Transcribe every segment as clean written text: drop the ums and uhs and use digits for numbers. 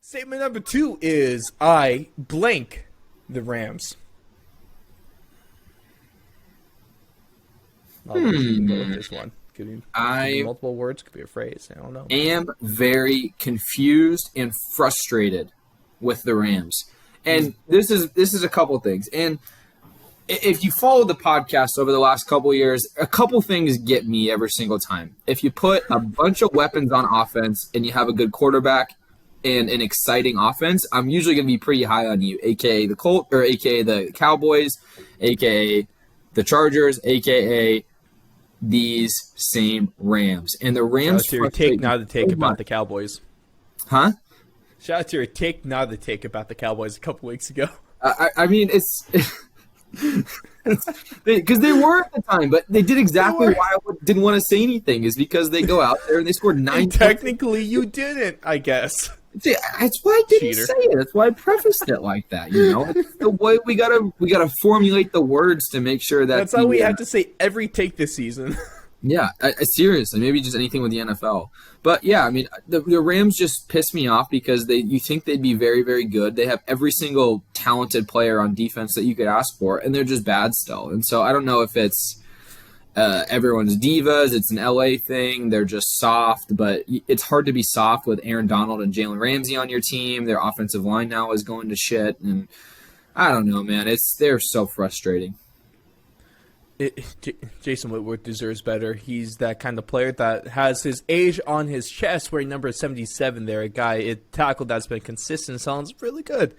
Statement number 2 is I blank the Rams. I'll let you go with this one. Could be multiple words, could be a phrase. I don't know. Am very confused and frustrated with the Rams. And this is a couple things. And if you follow the podcast over the last couple of years, a couple things get me every single time. If you put a bunch of weapons on offense and you have a good quarterback and an exciting offense, I'm usually going to be pretty high on you, aka the Colts, or aka the Cowboys, aka the Chargers, aka these same Rams. And the Rams... Shout out to your take, not the take about the Cowboys. Huh? Shout out to your take, not the take about the Cowboys a couple weeks ago. I mean, it's... Because they were at the time, but they did exactly why I didn't want to say anything, is because they go out there and they scored 9 points. Technically, you didn't, I guess. That's why I didn't say it. That's why I prefaced it like that. You know, it's the way we gotta formulate the words to make sure that that's how we have to say every take this season. Yeah, seriously, maybe just anything with the NFL. But yeah, I mean, the Rams just piss me off because you think they'd be very, very good. They have every single talented player on defense that you could ask for, and they're just bad still. And so I don't know if it's everyone's divas, it's an LA thing, they're just soft, but it's hard to be soft with Aaron Donald and Jalen Ramsey on your team. Their offensive line now is going to shit, and I don't know, man. They're so frustrating. Jason Whitworth deserves better. He's that kind of player that has his age on his chest, wearing number 77 there. A guy, tackle that's been consistent, sounds really good.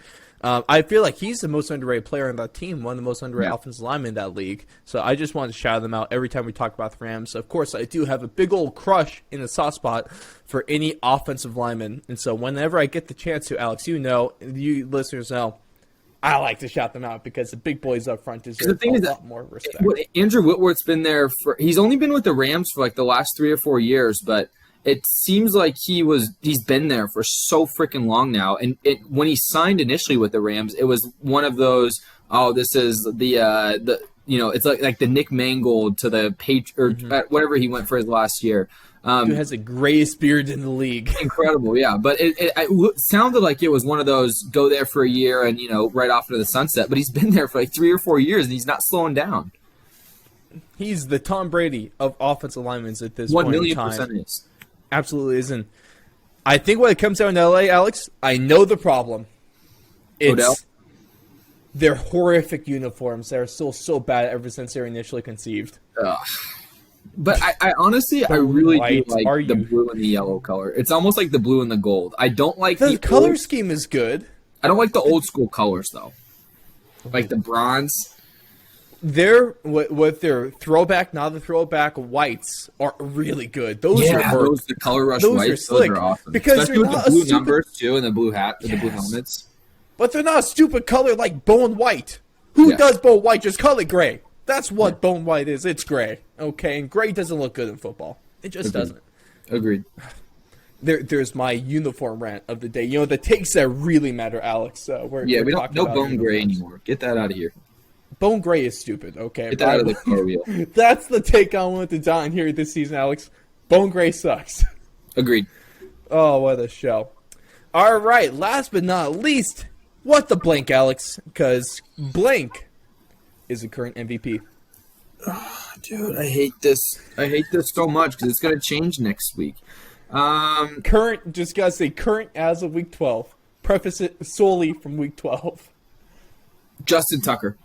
I feel like he's the most underrated player on that team, one of the most underrated offensive linemen in that league. So I just want to shout them out every time we talk about the Rams. Of course, I do have a big old crush in the soft spot for any offensive lineman. And so whenever I get the chance to, Alex, you listeners know, I like to shout them out because the big boys up front deserve a lot more respect. Andrew Whitworth's been there he's only been with the Rams for like the last 3 or 4 years, but it seems like he's been there for so freaking long now. And when he signed initially with the Rams, it was one of those, this is the it's like the Nick Mangold to the whatever he went for his last year. Who has the greatest beard in the league. Incredible, yeah. But it sounded like it was one of those go there for a year and, right off into the sunset. But he's been there for like 3 or 4 years, and he's not slowing down. He's the Tom Brady of offensive linemen at this point in time. 1,000,000% is. Absolutely isn't. I think when it comes down to L.A., Alex, I know the problem. Odell? Their horrific uniforms. They're still so bad ever since they were initially conceived. But I honestly, I really do like the blue and the yellow color. It's almost like the blue and the gold. I don't like the color scheme is good. I don't like the old school colors though, like the bronze. With their throwback, not the throwback whites are really good. Those the color rush whites. Are slick. Those are awesome. Because especially with the blue numbers too, and the blue hat, and the blue helmets. But they're not a stupid color like bone white. Who does bone white? Just call it gray. That's what bone white is. It's gray. Okay, and gray doesn't look good in football. It just doesn't. Agreed. There's my uniform rant of the day. The takes that really matter, Alex. We don't no bone gray anymore. Get that out of here. Bone gray is stupid. Okay, get that out of the car wheel. That's the take I want to die on here this season, Alex. Bone gray sucks. Agreed. Oh, what a show! All right, last but not least, what the blank, Alex? Because blank is the current MVP. Oh, dude, I hate this. I hate this so much because it's going to change next week. Current, just got to say current as of week 12. Preface it solely from week 12. Justin Tucker.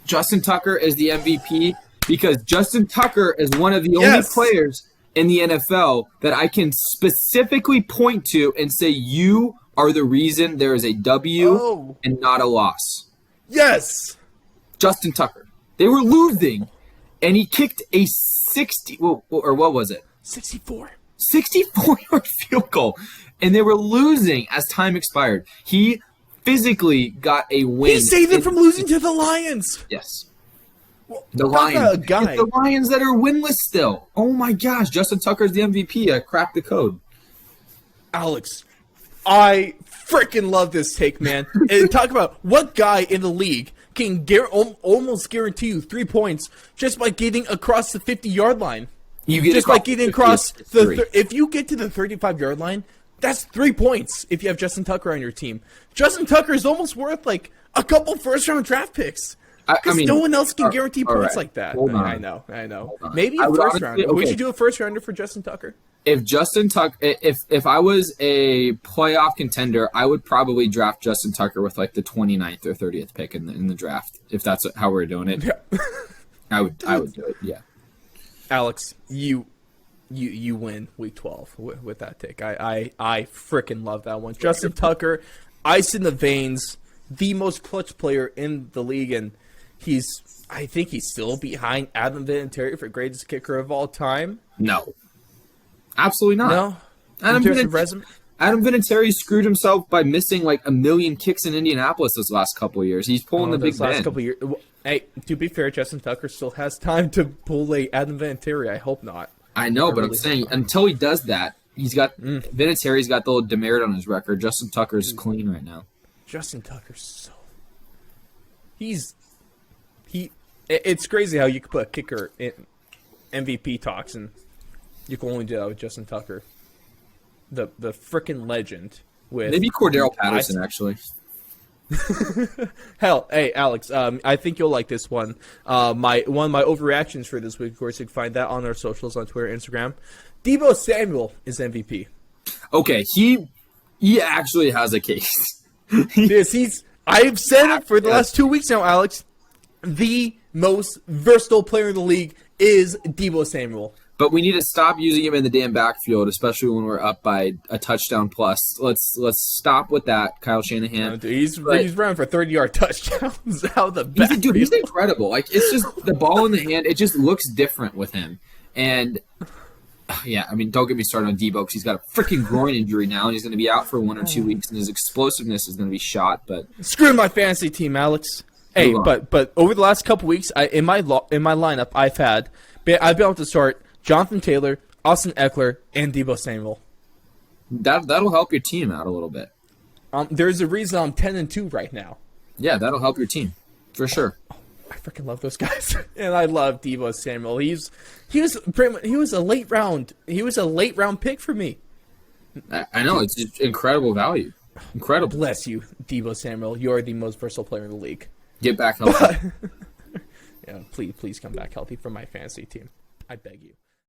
Justin Tucker is the MVP because Justin Tucker is one of the only players in the NFL that I can specifically point to and say you are the reason there is a W and not a loss. Yes. Justin Tucker. They were losing, and he kicked a 60, or what was it? 64-yard field goal, and they were losing as time expired. He physically got a win. He saved them from losing to the Lions. Yes. Well, the Lions. It's the Lions that are winless still. Oh, my gosh. Justin Tucker's the MVP. I cracked the code. Alex, I freaking love this take, man. And talk about what guy in the league can almost guarantee you 3 points just by getting across the 50-yard line. You get just by getting across if you get to the 35-yard line, That's 3 points if you have Justin Tucker on your team. Justin Tucker is almost worth like a couple first-round draft picks. I mean, no one else can guarantee points right. like that. Hold on. I know. Maybe a would first rounder. honestly- We okay. should do a first rounder for Justin Tucker. If Justin Tucker, if I was a playoff contender, I would probably draft Justin Tucker with like the 29th or 30th pick in the draft. If that's how we're doing it, Yeah. I would do it. Yeah. Alex, you win week 12 with that take. I freaking love that one. Justin Tucker, ice in the veins, the most clutch player in the league, and I think he's still behind Adam Vinatieri for greatest kicker of all time. No. Absolutely not. No, Adam in terms of resume. Adam Vinatieri screwed himself by missing like a million kicks in Indianapolis this last couple of years. He's pulling the Big Those last Ben. couple of years. Hey, to be fair, Justin Tucker still has time to pull a Adam Vinatieri. I hope not. I know, but I'm really saying hope not. until he does that, he's got Vinatieri's got the little demerit on his record. Justin Tucker's clean right now. Justin Tucker's so. It's crazy how you could put a kicker in MVP talks, and you can only do that with Justin Tucker, the frickin' legend. With Maybe Cordero Patterson, actually. Hell, hey Alex, I think you'll like this one. One of my overreactions for this week, of course, you can find that on our socials on Twitter, Instagram. Deebo Samuel is MVP. Okay, he actually has a case. I've said it for the last 2 weeks now, Alex. The most versatile player in the league is Deebo Samuel. But we need to stop using him in the damn backfield, especially when we're up by a touchdown plus. Let's stop with that, Kyle Shanahan. He's running for 30-yard touchdowns out of the backfield. He's incredible. Like, it's just the ball in the hand. It just looks different with him. And yeah, I mean, don't get me started on Deebo because he's got a freaking groin injury now, and he's going to be out for 1 or 2 weeks, and his explosiveness is going to be shot. But Screw my fantasy team, Alex. Hey, but over the last couple weeks, in my lineup, I've been able to start Jonathan Taylor, Austin Eckler, and Deebo Samuel. That'll help your team out a little bit. There's a reason I'm 10-2 right now. Yeah, that'll help your team for sure. I freaking love those guys, and I love Deebo Samuel. He was a late round pick for me. I know, it's just incredible value. Incredible. Bless you, Deebo Samuel. You're the most versatile player in the league. Get back healthy. Yeah, please come back healthy for my fantasy team. I beg you.